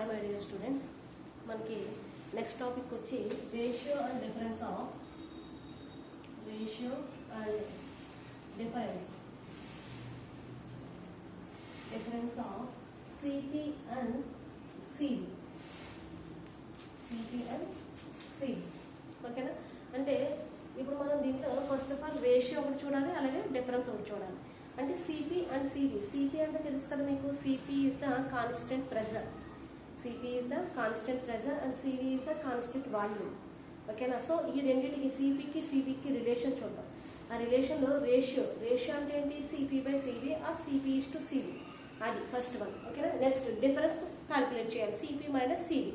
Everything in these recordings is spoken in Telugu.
హాయ్ మై డియర్ స్టూడెంట్స్, మనకి నెక్స్ట్ టాపిక్ వచ్చి ratio and difference of CP and CV. ఓకేనా? అంటే ఇప్పుడు మనం దీంట్లో ఫస్ట్ ఆఫ్ ఆల్ రేషియో ఒకటి చూడాలి, అలాగే డిఫరెన్స్ ఒకటి చూడాలి. అంటే సిపి అండ్ సివి. సిపి అంటే తెలుసు కదా మీకు, CP is the constant pressure. CP is the constant pressure and CV is the constant volume. ఓకేనా? సో ఈ రెండింటికి సిపికి సివికి రిలేషన్ చూద్దాం. ఆ రిలేషన్లో రేషియో అంటే ఏంటి? CP by CV or CP is to CV. అది ఫస్ట్ వన్. ఓకేనా? నెక్స్ట్ డిఫరెన్స్ క్యాలిక్యులేట్ చేయాలి, సిపి మైనస్ సివి.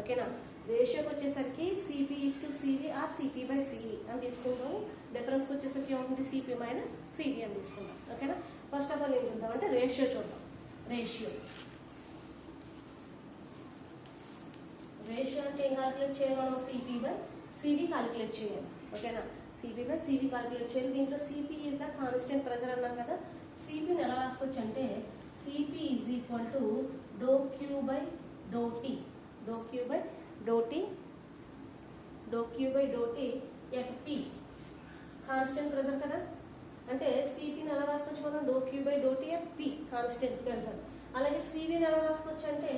ఓకేనా? రేషియోకి వచ్చేసరికి CP is to CV or CP by CV అని తీసుకుంటాము. డిఫరెన్స్కి వచ్చేసరికి ఏముంటుంది? సిపి మైనస్ సివి అని తీసుకుంటాం. ఓకేనా? ఫస్ట్ ఆఫ్ ఆల్ ఏం చూద్దాం అంటే రేషియో చూద్దాం. రేషియో అంటే ఏం క్యాలిక్యులేట్ చేయాలి మనం? సిపి బై సివి క్యాలిక్యులేట్ చేయాలి. ఓకేనా? సిపి బై సివి క్యాలిక్యులేట్ చేయాలి. దీంట్లో CP is the constant pressure అన్నాం కదా. సిపిని ఎలా రాసుకోవచ్చు అంటే CP is equal to do queue by do tea. Do queue by do tea at P. Constant pressure కదా, అంటే సిపిని ఎలా రాసుకోవచ్చు మనం? Do queue by do tea at P, constant pressure. అలాగే సివిని ఎలా రాసుకోవచ్చు అంటే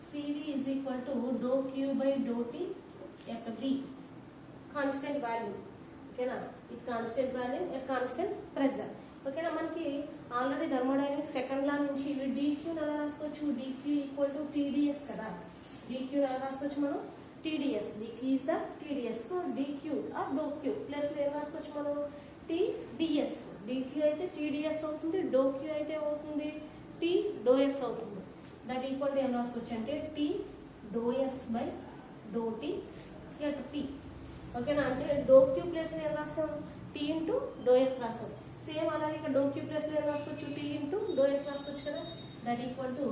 CV is equal to do queue by do tea at B, constant volume. ఓకేనా? ఇది constant volume at constant pressure. ఓకేనా? మనకి ఆల్రెడీ థర్మోడైనమిక్స్ సెకండ్ లా నుంచి డిక్యూని ఎలా రాసుకోవచ్చు? డిక్యూ ఈక్వల్ టు టీడీఎస్ కదా. డిక్యూ ఎలా రాసుకోవచ్చు మనం? TDS. DQ is the TDS. So DQ or do Q plus ఏం రాసుకోవచ్చు మనం? టీడీఎస్. డిక్యూ అయితే టీడీఎస్ అవుతుంది, డో క్యూ అయితే అవుతుంది టీ డో ఎస్ అవుతుంది. దట్ ఈక్వల్ టు ఏం రాసుకోవచ్చు అంటే T do yes by do tea at P. ఓకేనా? అంటే డో క్యూ ప్లస్ ఏం రాస్తాం? టీ ఇంటూ డో ఎస్ రాస్తాం. సేమ్ అలాగే ఇక్కడ డో క్యూ ప్లస్ ఏం రాసుకోవచ్చు? టీ ఇంటూ డో ఎస్ రాసుకోవచ్చు కదా. That equal to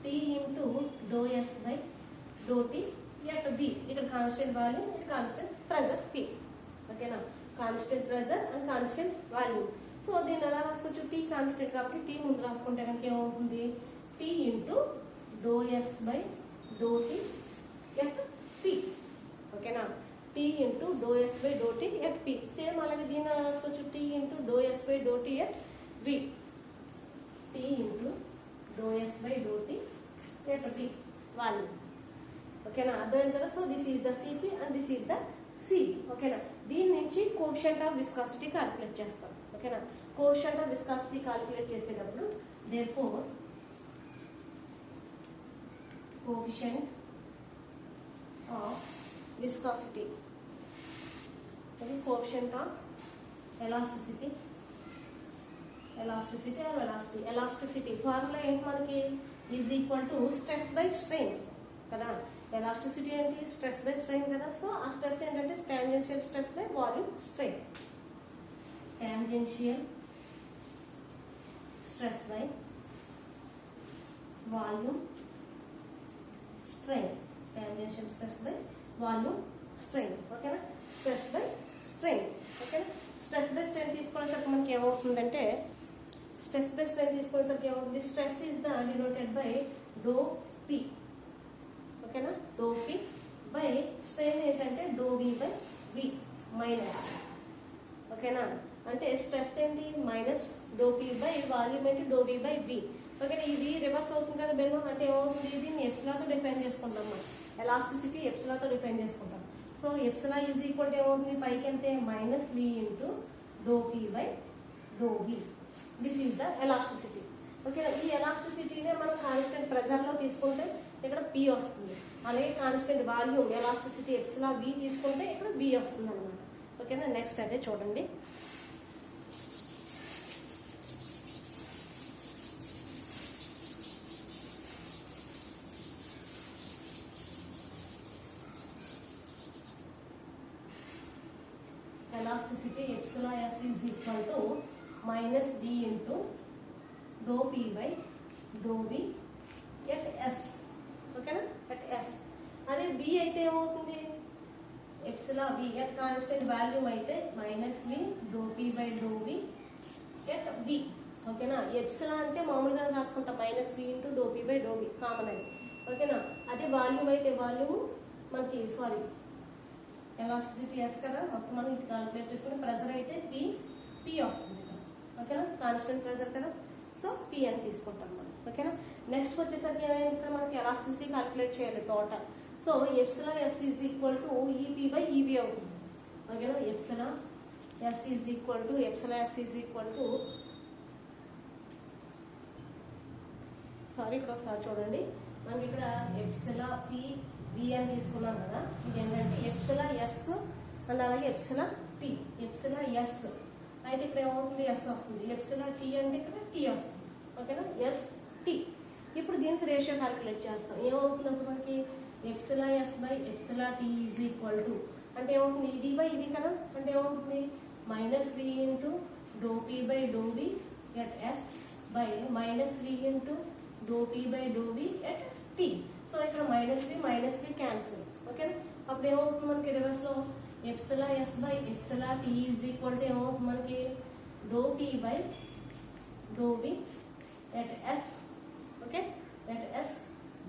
tea into do yes by do tea at B. ఇక్కడ కాన్స్టెంట్ వాల్యూమ్, ఇక్కడ కాన్స్టెంట్ ప్రెజర్ పి. ఓకేనా? Constant pressure and constant volume. So దీన్ని ఎలా రాసుకోవచ్చు? టీ కాన్స్టెంట్ కాబట్టి టీ ముందు రాసుకుంటే కనుక ఏమవుతుంది? T into do yes by do tea at P. ఓకేనా? T into do yes by do tea at p. Same అలాగే దీన్ని ఎలా రాసుకోవచ్చు? T into do yes by do tea at v. T into do yes by do tea at p volume. ఓకేనా? అర్థమైంది కదా. So this is the CP and this is the CV. ఓకేనా? దీని నుంచి కోఎఫిషియంట్ ఆఫ్ విస్కాసిటీ క్యాలిక్యులేట్ చేస్తాం. ఓకేనా? కోఎఫిషియంట్ ఆఫ్ విస్కాసిటీ క్యాలిక్యులేట్ చేసేటప్పుడు therefore coefficient of viscosity, coefficient of elasticity or elasticity formula ఏంటి మనకి? Is equal to stress by strain కదా. ఎలాస్టిసిటీ ఏంటి? స్ట్రెస్ బై స్ట్రెయిన్ కదా. సో ఆ స్ట్రెస్ ఏంటంటే tangential stress by volume strain. Tangential stress by volume strain. Tangential stress by volume strain. ఓకేనా? Stress by strain. ఓకేనా? స్ట్రెస్ బై స్ట్రెయిన్ తీసుకునేసరికి మనకి ఏమవుతుందంటే స్ట్రెస్ ఏమవుతుంది? Stress is the denoted by dou p. ఓకేనా? డో పి బై స్ట్రెయిన్ ఏంటంటే do we by V minus. ఓకేనా? అంటే స్ట్రెస్ ఏంటి? Minus do P by volume ఏంటి? Do we by V. ఓకేనా? ఇది రివర్స్ అవుతుంది కదా బెలూన్. అంటే ఏమవుతుంది? దీన్ని ఎప్సిలాతో డిఫైన్ చేసుకుంటాం మనం. ఎలాస్టిసిటీ ఎప్సిలాతో డిఫైన్ చేసుకుంటాం. So epsilon is equal to ఏమవుతుంది? పైకి అంటే minus V into do P by do V. This is the elasticity. ఓకేనా? ఈ ఎలాస్టిసిటీనే మనం కాన్స్టెంట్ ప్రెజర్లో తీసుకుంటే ఇక్కడ పి వస్తుంది. అలాగే కాన్స్టెంట్ వాల్యూమ్ ఎలాస్టిసిటీ ఎప్సిలా వి తీసుకుంటే ఇక్కడ బి వస్తుంది అనమాట. ఓకేనా? నెక్స్ట్ అదే చూడండి. Elasticity epsilon s is equal to minus d into dou p by dou v at s. ఓకేనా? at s. అదే b అయితే ఏమవుతుంది? epsilon v at constant volume అయితే minus v dou p by dou v at v. ఓకేనా? ఎప్సిలాన్ అంటే మామూలుగా రాసుకుంటాం minus v into dou p by dou v common అని. ఓకేనా. అదే వాల్యూమ్ అయితే వాల్యూమ్ మనకి ఎలాస్టిసిటీ ఎస్ కదా, మొత్తం మనం ఇది కాల్కులేట్ చేసుకుని ప్రెజర్ అయితే పి వస్తుంది కదా. ఓకేనా, కాన్స్టెంట్ ప్రెజర్ కదా, సో పి అని తీసుకుంటాం మనం. ఓకేనా, నెక్స్ట్ వచ్చేసరికి ఏమైంది, ఇక్కడ మనకి ఎలాస్టిసిటీ కాల్కులేట్ చేయాలి total. So epsilon S is equal to EP by EV అవుతుంది. ఓకేనా, epsilon S is equal to ఇక్కడ ఒకసారి చూడండి, మనకి ఇక్కడ ఎప్సిలా పి వి అని తీసుకున్నాం కదా. ఇది ఏంటంటే ఎప్సిలా ఎస్ అండ్ అలాగే ఎప్సిలా టీ. ఎప్సిలా ఎస్ అయితే ఇక్కడ ఏమవుతుంది, ఎస్ వస్తుంది. ఎప్సిలా టీ అంటే ఇక్కడ టీ వస్తుంది. ఓకేనా, ఎస్ టీ. ఇప్పుడు దీనికి రేషియో క్యాలిక్యులేట్ చేస్తాం. ఏమవుతుంది అప్పుడు మనకి epsilon yes by epsilon tea is equal to అంటే ఏమవుతుంది, ఇది బై ఇది కదా, అంటే ఏమవుతుంది minus V into do P by do V at yes by minus V into do P by do V at T. So ఇక్కడ మైనస్ వి క్యాన్సిల్. ఓకేనా, అప్పుడు ఏమవుతుంది మనకి రివర్స్ లో epsilon yes by epsilon tea is equal to ఏమవుతుంది మనకి do P by do V at S. Okay, at yes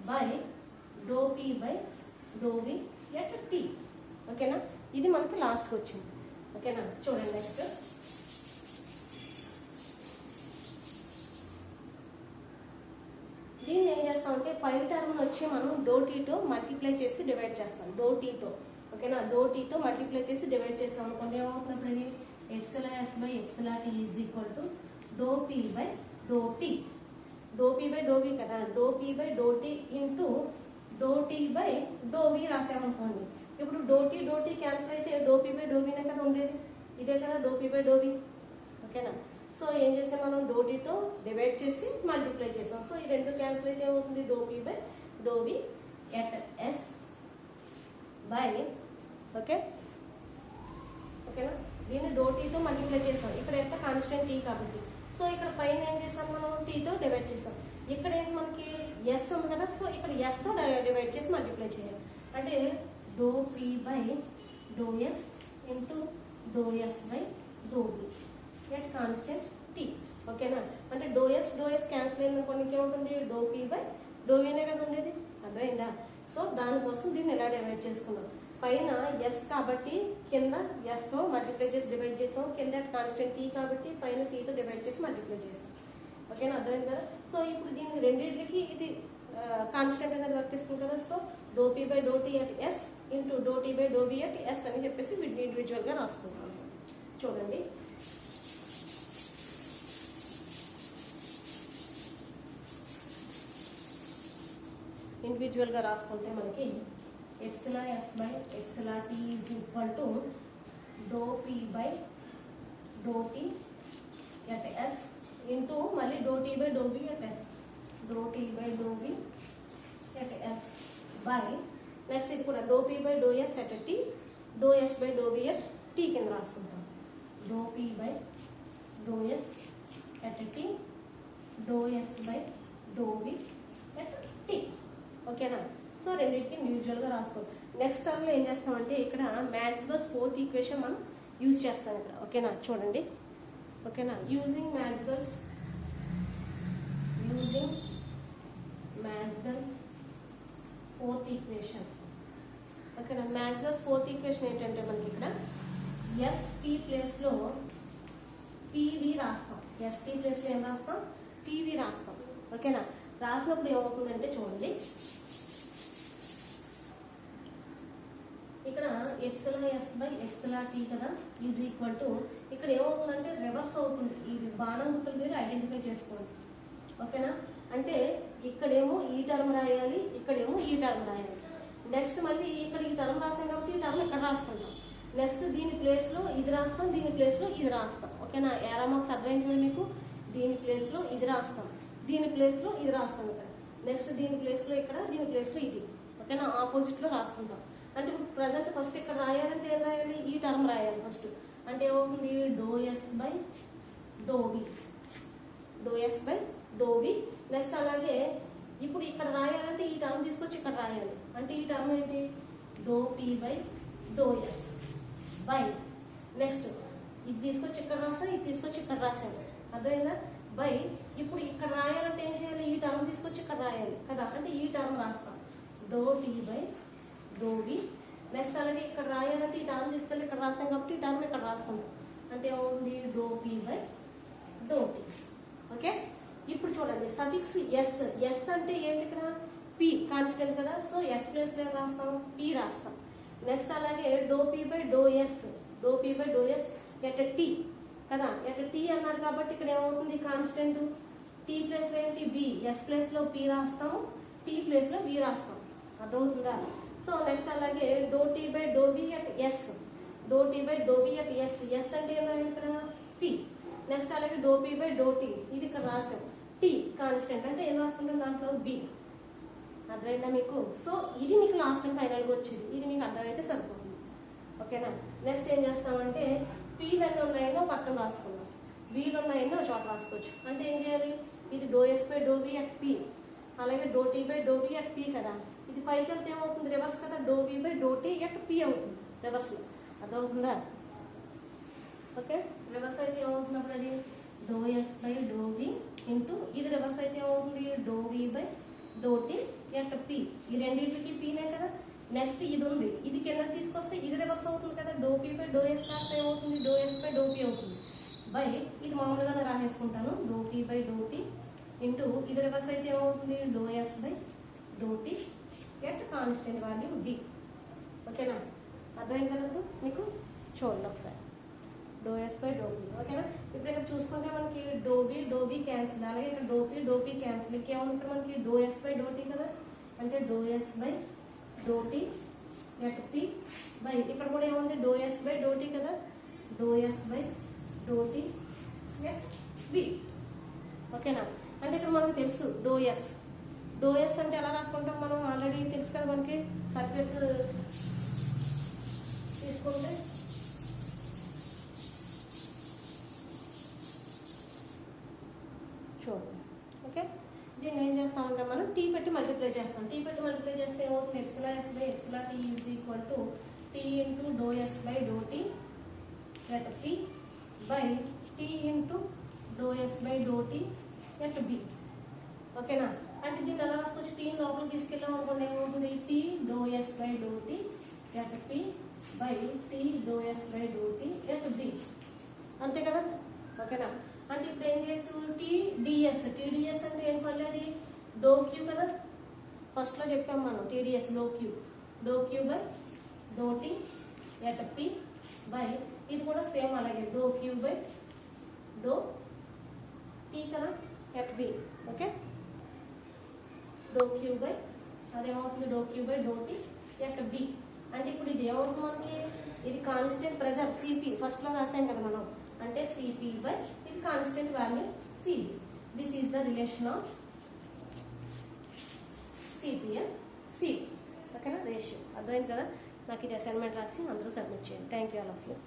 by do P by do V at T. ఓకేనా, ఇది మనకి లాస్ట్కి వచ్చింది. ఓకేనా, చూడండి నెక్స్ట్ దీన్ని ఏం చేస్తామంటే పై టర్మ్ వచ్చి మనం డో టీతో మల్టిప్లై చేసి డివైడ్ చేస్తాం. డో టీతో ఓకేనా, డో టీతో మల్టిప్లై చేసి డివైడ్ చేస్తాం అనుకోండి, ఏమవుతున్నప్పుడు ఇది epsilon yes by epsilon tea is equal to dou P by do tea. Dou P by do v కదా, dou P by do t into dou tea by do v రాసామనుకోండి. ఇప్పుడు డో టీ క్యాన్సిల్ అయితే డో పీ బై డో వినే కదా ఉండేది, ఇదే కదా dou P by do V. ఓకేనా, సో ఏం చేసాం మనం డో టీతో డివైడ్ చేసి మల్టిప్లై చేసాం. సో ఈ రెండు క్యాన్సిల్ అయితే ఏమవుతుంది do P by do V at yes by ఓకేనా, దీన్ని డో టీతో మల్టిప్లై చేసాం. ఇక్కడ ఎంత కాన్స్టెంట్ టీ కాబట్టి, సో ఇక్కడ పైన ఏం చేసాం మనం టీతో డివైడ్ చేసాం. ఇక్కడ ఏంటి మనకి ఎస్ ఉంది కదా, సో ఇక్కడ ఎస్తో డివైడ్ చేసి మల్టిప్లై చేయాలి. అంటే do P by do S into do yes by do B at constant T. ఓకేనా, అంటే డో ఎస్ క్యాన్సిల్ అయింది అనుకోండి, ఇంకేముంటుంది డో పీ బై డో వీనే కదా ఉండేది. అర్థమైందా? సో దానికోసం దీన్ని ఎలా డివైడ్ చేసుకున్నాం, పైన ఎస్ కాబట్టి కింద ఎస్తో మల్టిప్లై చేసి డివైడ్ చేసాం, కింద కాన్స్టెంట్ టీ కాబట్టి పైన టీతో డివైడ్ చేసి మల్టిప్లై చేసాం. ఓకేనా, అర్థమైంది కదా. సో ఇప్పుడు దీనికి రెండింటికి ఇది కాన్స్టెంట్ అనేది వర్తిస్తుంది కదా. So dou P by do t at s into dou tea by do b at s అని చెప్పేసి వీటిని ఇండివిజువల్గా రాసుకుంటాం. చూడండి ఇండివిజువల్గా రాసుకుంటే మనకి epsilon yes by epsilon tea is equal to dou P by do tea at s into మళ్ళీ dou tea by do B at s, do tea by do B at yes by next ఇది కూడా dou P by do yes at T, do yes by do B at T కింద రాసుకుంటాం. Do P by do yes at T, do yes by do B at T. ఓకేనా, సో రెండింటికి ఇండివిజువల్గా రాసుకోండి. నెక్స్ట్ టర్మ్లో ఏం చేస్తామంటే ఇక్కడ మ్యాక్స్వెల్స్ ఫోర్త్ ఈక్వేషన్ మనం యూజ్ చేస్తాం ఇక్కడ. ఓకేనా, చూడండి. ఓకేనా, యూజింగ్ మ్యాక్స్వెల్స్ ఫోర్త్ ఈక్వేషన్. ఓకేనా, మ్యాక్స్వెల్స్ ఫోర్త్ ఈక్వేషన్ ఏంటంటే మనకి ఇక్కడ ఎస్టీ ప్లేస్లో పీవీ రాస్తాం. ఎస్టీ ప్లేస్లో ఏం రాస్తాం, పీవీ రాస్తాం. ఓకేనా, రాసినప్పుడు ఏమవుతుందంటే చూడండి, ఇక్కడ epsilon yes by epsilon T కదా ఈజ్ ఈక్వల్ టు ఇక్కడ ఏమవుతుందంటే రివర్స్ అవుతుంది. ఈ బాణం గుర్తులు మీరు ఐడెంటిఫై చేసుకోండి. ఓకేనా, అంటే ఇక్కడేమో ఈ టర్మ్ రాయాలి, ఇక్కడేమో ఈ టర్మ్ రాయాలి. నెక్స్ట్ మళ్ళీ ఇక్కడ ఈ టర్మ్ రాసాం కాబట్టి ఈ టర్మ్ ఇక్కడ రాసుకుంటాం. నెక్స్ట్ దీని ప్లేస్లో ఇది రాస్తాం, దీని ప్లేస్లో ఇది రాస్తాం. ఓకేనా, ఏరా మార్క్స్ అర్థమైంది కదా మీకు. దీని ప్లేస్లో ఇది రాస్తాం, దీని ప్లేస్లో ఇది రాస్తాం ఇక్కడ. నెక్స్ట్ దీని ప్లేస్లో ఇక్కడ, దీని ప్లేస్లో ఇది. ఓకేనా, ఆపోజిట్లో రాసుకుంటాం. అంటే ఇప్పుడు ప్రజెంట్ ఫస్ట్ ఇక్కడ రాయాలంటే ఏం రాయాలి, ఈ టర్మ్ రాయాలి ఫస్ట్. అంటే ఏమవుతుంది do yes by do V, do yes by do V. Next అలాగే ఇప్పుడు ఇక్కడ రాయాలంటే ఈ టర్మ్ తీసుకొచ్చి ఇక్కడ రాయాలి. అంటే ఈ టర్మ్ ఏంటి do P by do yes by next ఇది తీసుకొచ్చి ఇక్కడ రాసాను, ఇది తీసుకొచ్చి ఇక్కడ రాశాను. అర్థమైందా? బై ఇప్పుడు ఇక్కడ రాయాలంటే ఏం చేయాలి, ఈ టర్మ్ తీసుకొచ్చి ఇక్కడ రాయాలి కదా, అంటే ఈ టర్మ్ రాస్తాం. Do tea by do V. Next అలాగే ఇక్కడ రాయాలంటే ఈ టర్మ్ తీసుకెళ్ళి ఇక్కడ రాసాం కాబట్టి ఈ టర్మ్ ఇక్కడ రాసుకుంటాం. అంటే ఏమవుతుంది do P by do T. Okay, ఇప్పుడు చూడండి సఫిక్స్ ఎస్. ఎస్ అంటే ఏంటి ఇక్కడ పి కాన్స్టెంట్ కదా, సో ఎస్ ప్లేస్ లో రాస్తాం పి రాస్తాం. నెక్స్ట్ అలాగే do P by do S. Do P by do yes at T కదా, ఎట్ టీ అన్నారు కాబట్టి ఇక్కడ ఏమవుతుంది కాన్స్టెంట్ టీ ప్లేస్ లో ఏంటి వి, ఎస్ ప్లేస్ లో పి రాస్తాము, టీ ప్లేస్ లో వి రాస్తాం. అర్థమవుతుందా? సో నెక్స్ట్ అలాగే dou tea by do we at S. Do tea by do we at S. S అంటే ఏమో ఇక్కడ పి. నెక్స్ట్ అలాగే do P by do T, ఇది ఇక్కడ రాసాం. టీ కాన్స్టెంట్ అంటే ఏం రాసుకుంటాం దాంట్లో వి. అర్థమైందా మీకు? సో ఇది మీకు లాస్ట్ అండ్ ఫైనల్గా వచ్చింది. ఇది మీకు అర్థమైతే సరిపోతుంది. ఓకేనా? నెక్స్ట్ ఏం చేస్తామంటే పీలు అన్నీ ఉన్నాయో పక్కన రాసుకుందాం, వీలు ఉన్నాయో చోట రాసుకోవచ్చు. అంటే ఏం చేయాలి, ఇది dou yes by do we at p, అలాగే dou tea by do we at p కదా. ఇది పైకి వెళ్తే ఏమవుతుంది రివర్స్ కదా, dou we by do tea at p అవుతుంది రివర్స్ లో. అర్థమవుతుందా? ఓకే, రివర్స్ అయితే ఏమవుతుంది అప్పుడు అది dou yes by do v into ఇది రివర్స్ అయితే ఏమవుతుంది dou we by do tea at p. ఈ రెండింటికి పీనే కదా. నెక్స్ట్ ఇది ఉంది, ఇది కింద తీసుకొస్తే ఇది రివర్స్ అవుతుంది కదా, dou P by do s కాస్త ఏమవుతుంది do yes by do p అవుతుంది. బై ఇది మామూలుగానే రాసేసుకుంటాను dou P by do t into ఇది రివర్స్ అయితే ఏమవుతుంది do yes by do tea at constant value v. ఓకేనా? అర్థమైంది కదా మీకు? చూడండి ఒకసారి dou yes by do p. ఓకేనా? ఇప్పుడు ఇక్కడ చూసుకుంటే మనకి డో బి క్యాన్సిల్, అలాగే ఇక్కడ డో పీ క్యాన్సిల్. ఇంకేముంది ఇక్కడ మనకి dou yes by do t కదా, అంటే do yes by do tea at P by ఇక్కడ కూడా ఏముంది dou yes by do t కదా, dou yes by do tea at b. ఓకేనా? అంటే ఇక్కడ మనకు తెలుసు డో ఎస్. డో ఎస్ అంటే ఎలా రాసుకుంటాం మనం ఆల్రెడీ తెలుసు కదా మనకి. సర్ఫేస్ తీసుకుంటే చూడండి. ఓకే, దీన్ని ఏం చేస్తా ఉంటాం మనం టీ పెట్టి మల్టిప్లై చేస్తాం. టీ పెట్టి మల్టిప్లై చేస్తే ఏమవుతుంది epsilon s by epsilon t is equal to tea into do yes by do tea at P by t into do yes by do tea at b. ఓకేనా? అంటే దీన్ని ఎలా రాసుకోవచ్చు, టీ లోపలికి తీసుకెళ్ళాం అనుకోండి ఏమవుతుంది T do yes by do tea at P by T do yes by do tea at B. అంతే కదా? ఓకేనా? అంటే ఇప్పుడు ఏం చేసు టీడీఎస్. టీడీఎస్ అంటే ఏం పర్లేదు డో క్యూ కదా, ఫస్ట్ లో చెప్పాం మనం TDS dou queue by do tea at P by ఇది కూడా సేమ్ అలాగే dou queue by do t కదా at b. Okay, dou queue by అదేమవుతుంది dou queue by do tea at b. అంటే ఇప్పుడు ఇది ఏమవుతుంది మనకి, ఇది కాన్స్టెంట్ ప్రెజర్ సిపి ఫస్ట్ లో రాసాం కదా మనం, అంటే సిపి బై ఇది constant value CB. This is the relation of CP and CB. ఓకేనా? రేషియో. అర్థమైంది కదా? నాకు ఇది అసైన్మెంట్ రాసి అందరూ సబ్మిట్ చేయండి. Thank you all of you.